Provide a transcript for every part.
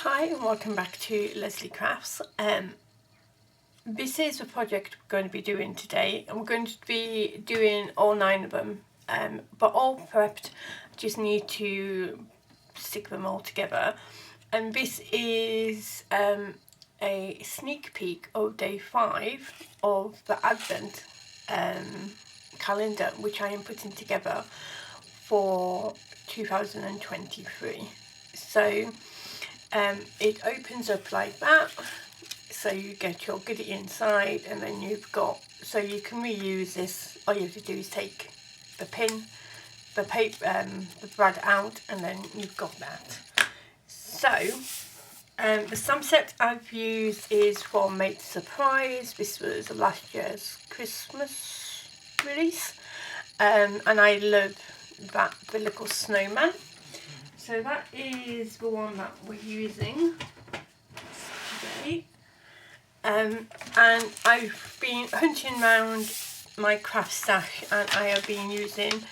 Hi and welcome back to Leslie Crafts. This is the project we're going to be doing today, and we're going to be doing all 9 of them, but all prepped. Just need to stick them all together, and this is a sneak peek of day 5 of the Advent calendar, which I am putting together for 2023. So it opens up like that, so you get your goodie inside, and then you've got, so you can reuse this. All you have to do is take the pin, the paper, the brad out, and then you've got that. So the stamp set I've used is from Made Surprise. This was last year's Christmas release, and I love the little snowman. So that is the one that we're using today. And I've been hunting around my craft stash, and I have been using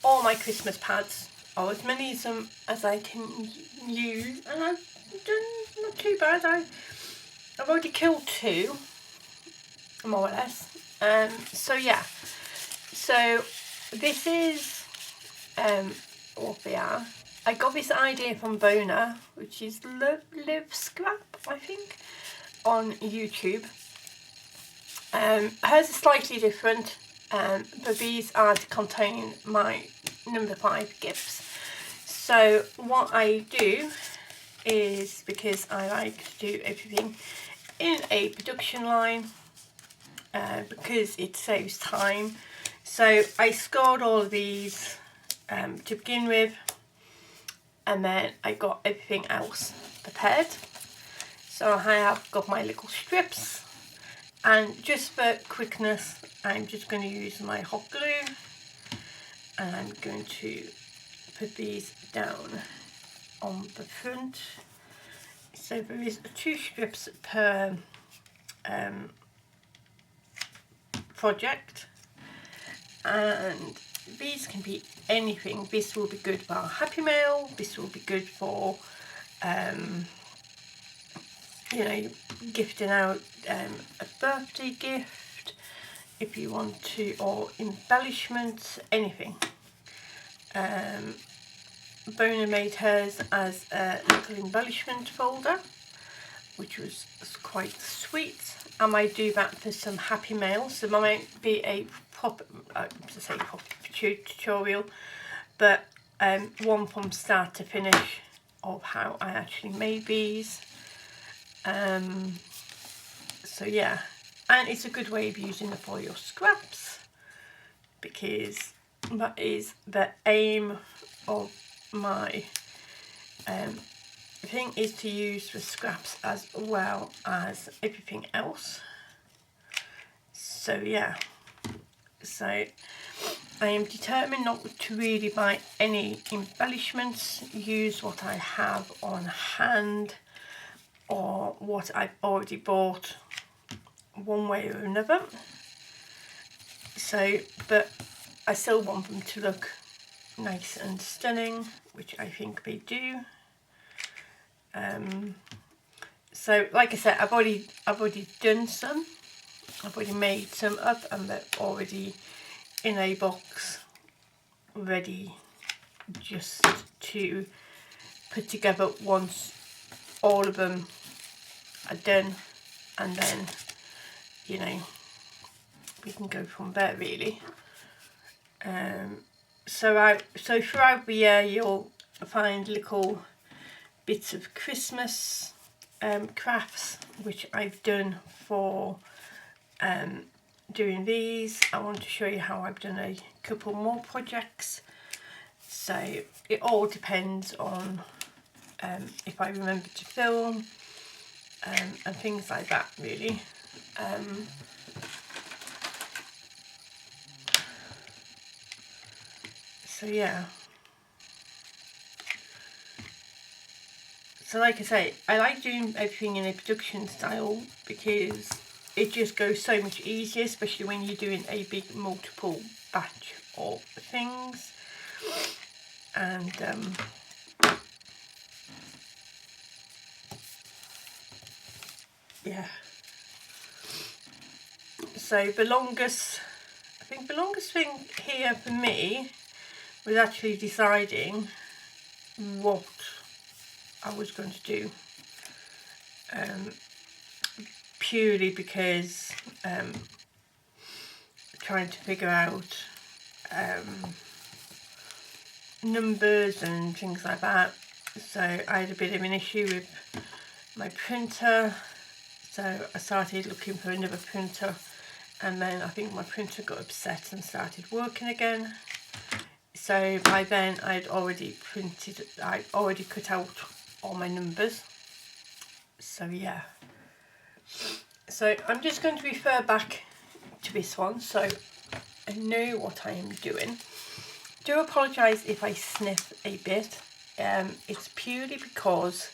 all my Christmas pads, or as many of them as I can use, and I've done not too bad. I've already killed 2, more or less. So yeah, so this is what they are. I got this idea from Bona, which is Live Scrap, I think, on YouTube. Hers is slightly different, but these are to contain my number 5 gifts. So what I do is, because I like to do everything in a production line, because it saves time, so I scored all of these to begin with, and then I got everything else prepared. So I have got my little strips, and just for quickness I'm just going to use my hot glue, and I'm going to put these down on the front. So there is 2 strips per project, and these can be anything. This will be good for Happy Mail, this will be good for you know, gifting out a birthday gift if you want to, or embellishments, anything. Bona made hers as a little embellishment folder, which was quite sweet. I might do that for some Happy Mail, so there might be a proper tutorial, but one from start to finish of how I actually made these. So yeah, and it's a good way of using it for your scraps, because that is the aim of my thing, is to use the scraps as well as everything else. So yeah, so I am determined not to really buy any embellishments, use what I have on hand or what I've already bought, one way or another. So, but I still want them to look nice and stunning, which I think they do. So like I said, I've already done some. I've already made some up, and they're already in a box ready just to put together once all of them are done, and then, you know, we can go from there really. So throughout the year you'll find little bits of Christmas crafts, which I've done for doing these. I want to show you how I've done a couple more projects, so it all depends on if I remember to film and things like that really. So yeah, so like I say, I like doing everything in a production style because it just goes so much easier, especially when you're doing a big multiple batch of things. And yeah. So the longest, I think the longest thing here for me was actually deciding what I was going to do, purely because trying to figure out numbers and things like that. So I had a bit of an issue with my printer, so I started looking for another printer, and then I think my printer got upset and started working again. So by then I'd already cut out all my numbers. So yeah, so I'm just going to refer back to this one so I know what I am doing. Do apologise if I sniff a bit. It's purely because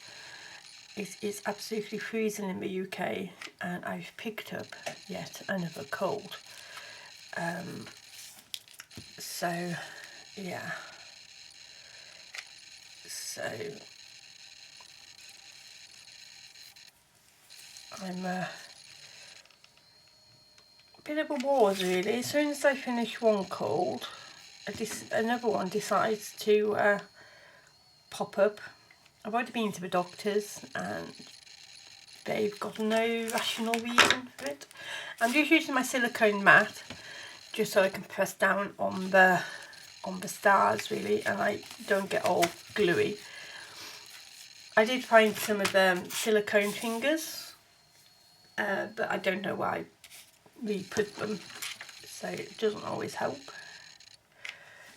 it is absolutely freezing in the UK and I've picked up yet another cold. So yeah, so I'm a bit of a wars really. As soon as I finish one cold, another one decides to pop up. I've already been to the doctors and they've got no rational reason for it. I'm just using my silicone mat just so I can press down on the stars really, and I don't get all gluey. I did find some of the silicone fingers, but I don't know why we put them, so it doesn't always help.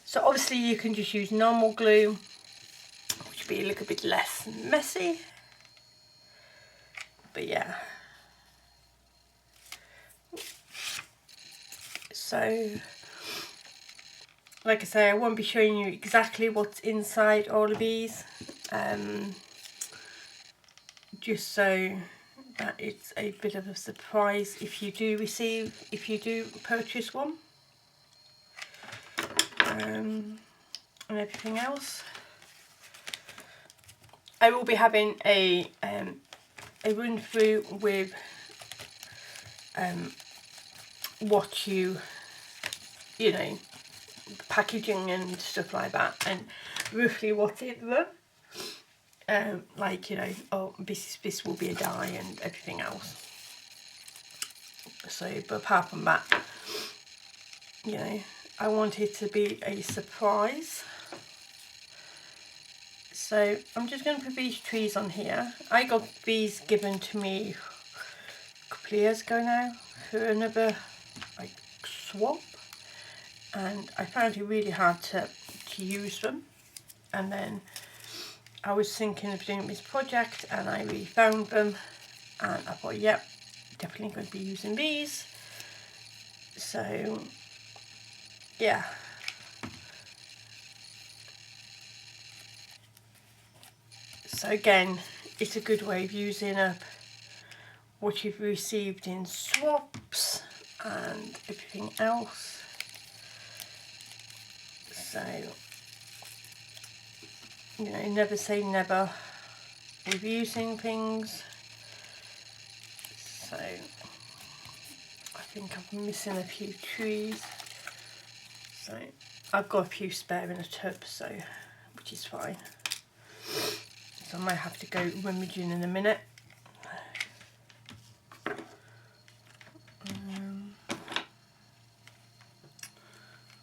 So obviously you can just use normal glue, which would be a little bit less messy, but yeah. So like I say, I won't be showing you exactly what's inside all of these, just so that it's a bit of a surprise if you do purchase one, and everything else. I will be having a run through with what you know, packaging and stuff like that, and roughly what's in them. Like, you know, oh, this will be a die and everything else. So, but apart from that, you know, I want it to be a surprise. So I'm just going to put these trees on here. I got these given to me a couple of years ago now for another like swap, and I found it really hard to use them, and then I was thinking of doing this project and I really found them and I thought, yep, definitely going to be using these. So yeah, so again, it's a good way of using up what you've received in swaps and everything else. So, you know, never say never with using things. So I think I'm missing a few trees, so I've got a few spare in a tub, so which is fine. So I might have to go rummaging in a minute.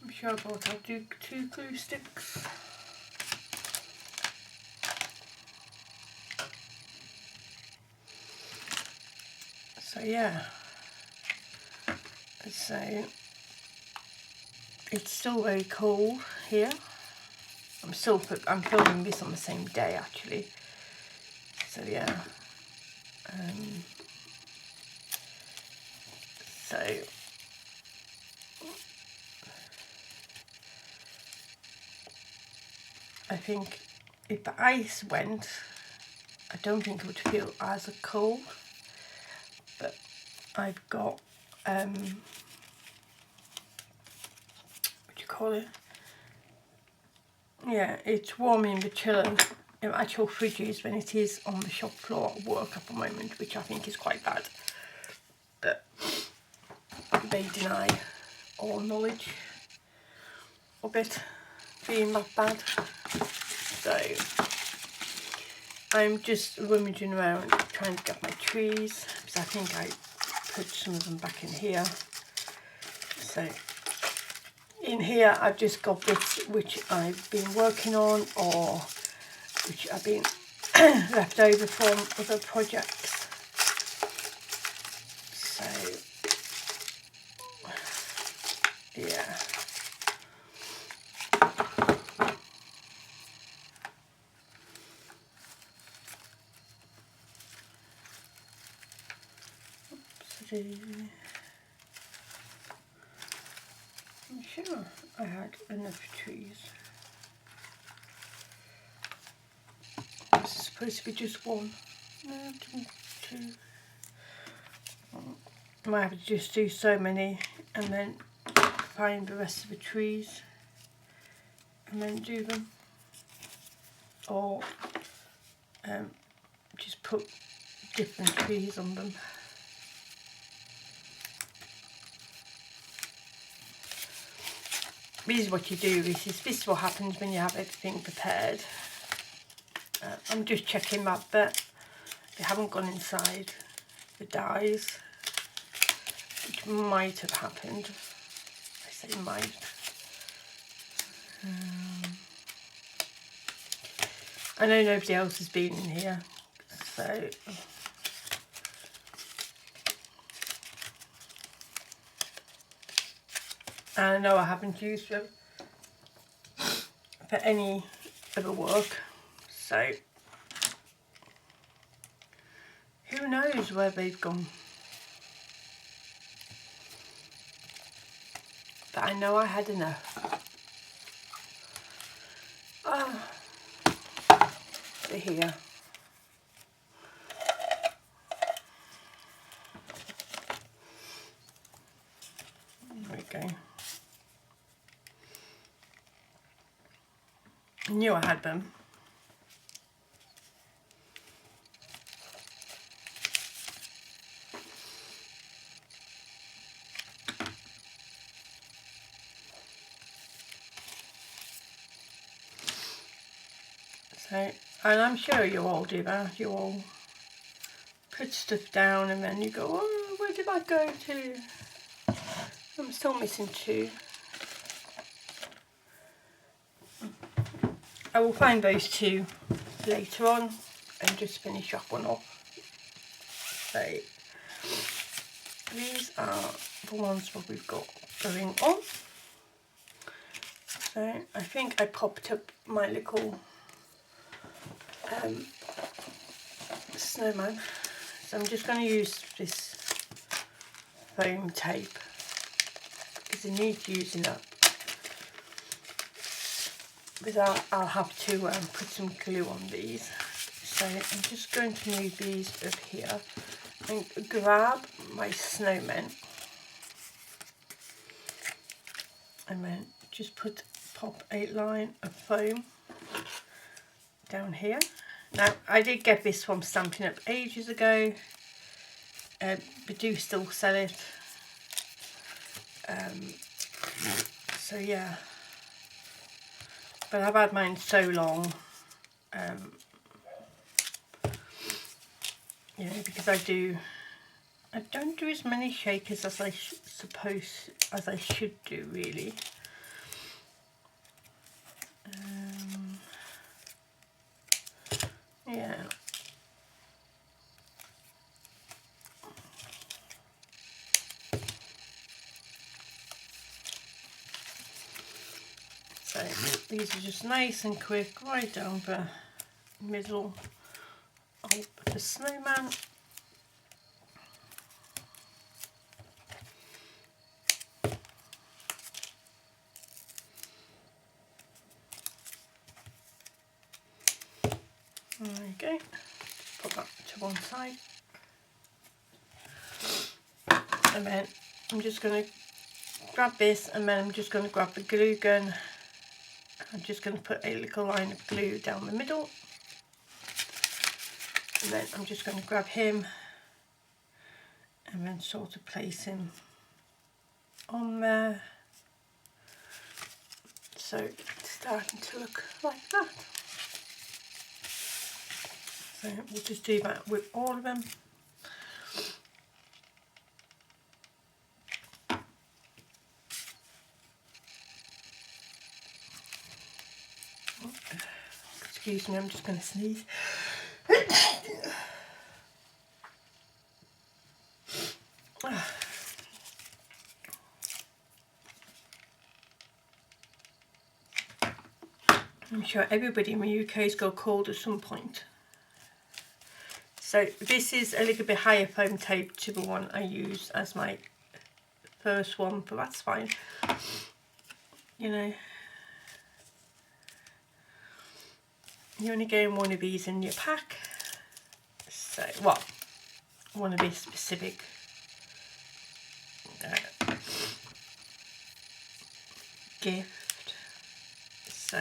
I'm sure I bought out 2 glue sticks. So yeah, so it's still very cold here. I'm filming this on the same day actually. So yeah, so I think if the ice went, I don't think it would feel as cold, but I've got what do you call it? Yeah, it's warming the chiller actual fridges when it is on the shop floor at work at the moment, which I think is quite bad. But they deny all knowledge of it being that bad. So I'm just rummaging around trying to get my trees, because I think I put some of them back in here. So in here I've just got bits which I've been working on, or which have been left over from other projects. So yeah. I'm sure I had enough trees. This is supposed to be just one. No, two. I might have to just do so many and then find the rest of the trees and then do them, or just put different trees on them. This is what you do. This is what happens when you have everything prepared. I'm just checking that they haven't gone inside the dyes, which might have happened. I say might. I know nobody else has been in here, so and I know I haven't used them for any other work, so who knows where they've gone. But I know I had enough. They're here. There we go. I knew I had them. So, and I'm sure you all do that. You all put stuff down and then you go, oh, where did I go to? I'm still missing two. I will find those two later on and just finish up one off. So these are the ones that we've got going on. So I think I popped up my little snowman. So I'm just going to use this foam tape because it needs using up. Because I'll have to put some glue on these. So I'm just going to move these up here and grab my snowman and then just pop a line of foam down here. Now I did get this from Stampin' Up ages ago, but do still sell it. So yeah. But I've had mine so long, you know, because I don't do as many shakers as I should do, really. Yeah. So these are just nice and quick, right down the middle of the snowman. There you go. Put that to one side. And then I'm just going to grab this, and then I'm just going to grab the glue gun. I'm just going to put a little line of glue down the middle And then I'm just going to grab him and then sort of place him on there. So it's starting to look like that. So we'll just do that with all of them. Excuse me, I'm just going to sneeze. I'm sure everybody in the UK has got a cold at some point. So this is a little bit higher foam tape to the one I use as my first one, but that's fine. You know, you only get one of these in your pack. So, well, one of these specific gift. So,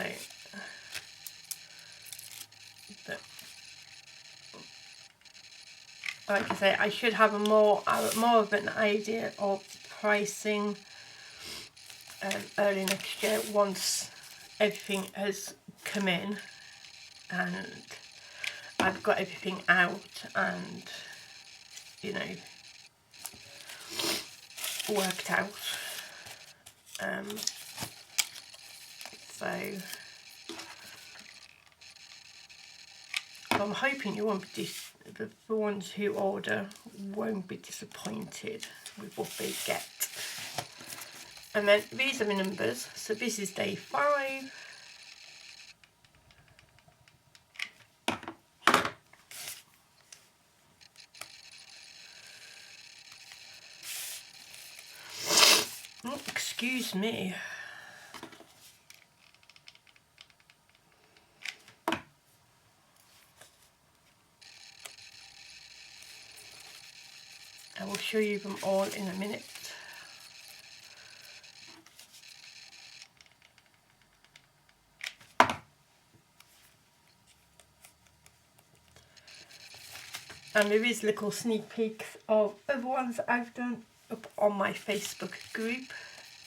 but like I say, I should have a more of an idea of pricing early next year once everything has come in and I've got everything out and, you know, worked out. So I'm hoping you won't be the ones who order won't be disappointed with what they get. And then these are the numbers. So this is day 5. Oh, excuse me. I will show you them all in a minute. And there is little sneak peeks of other ones I've done up on my Facebook group,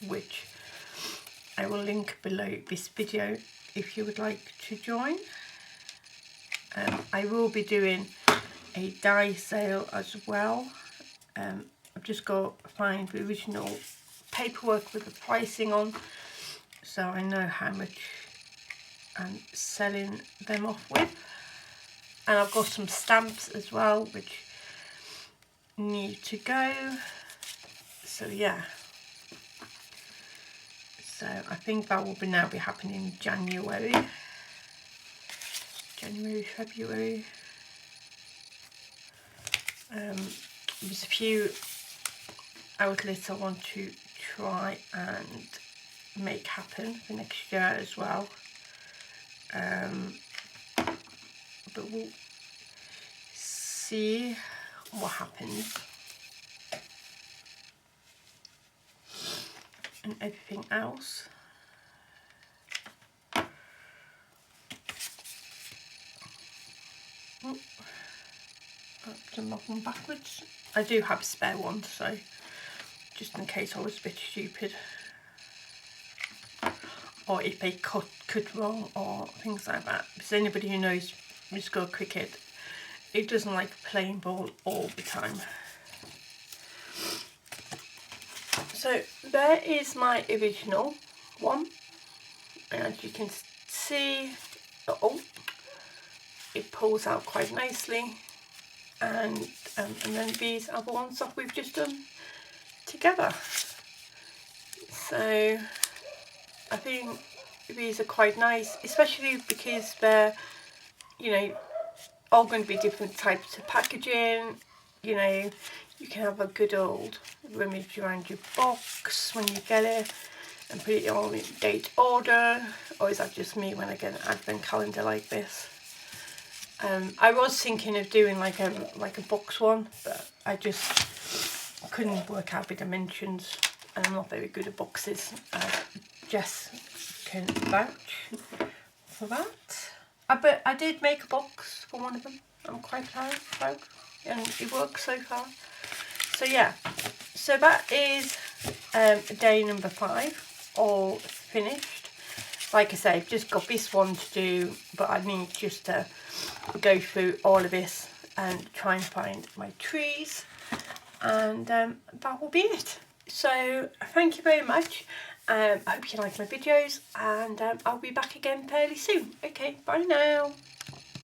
which I will link below this video if you would like to join. I will be doing a die sale as well. I've just got to find the original paperwork with the pricing on, so I know how much I'm selling them off with. And I've got some stamps as well which need to go. So yeah. So I think that will now be happening in January, February. There's a few outlets I want to try and make happen for next year as well. But we'll see what happens. And everything else. Oh, I've done that one backwards. I do have a spare one, so just in case I was a bit stupid. Or if they cut wrong or things like that. Because anybody who knows musical cricket, it doesn't like playing ball all the time. So there is my original one, and as you can see, it pulls out quite nicely, and then these are the ones that we've just done together. So I think these are quite nice, especially because they're, you know, all going to be different types of packaging. You know, you can have a good old rummage around your box when you get it and put it on in date order. Or is that just me when I get an advent calendar like this? I was thinking of doing like a box one, but I just couldn't work out the dimensions, and I'm not very good at boxes. Jess can vouch for that. But I did make a box for one of them. I'm quite proud and it works so far. So yeah, so that is day number 5 all finished. Like I say, I've just got this one to do, but I need just to go through all of this and try and find my trees, and that will be it. So thank you very much. I hope you like my videos, and I'll be back again fairly soon. Okay, bye now.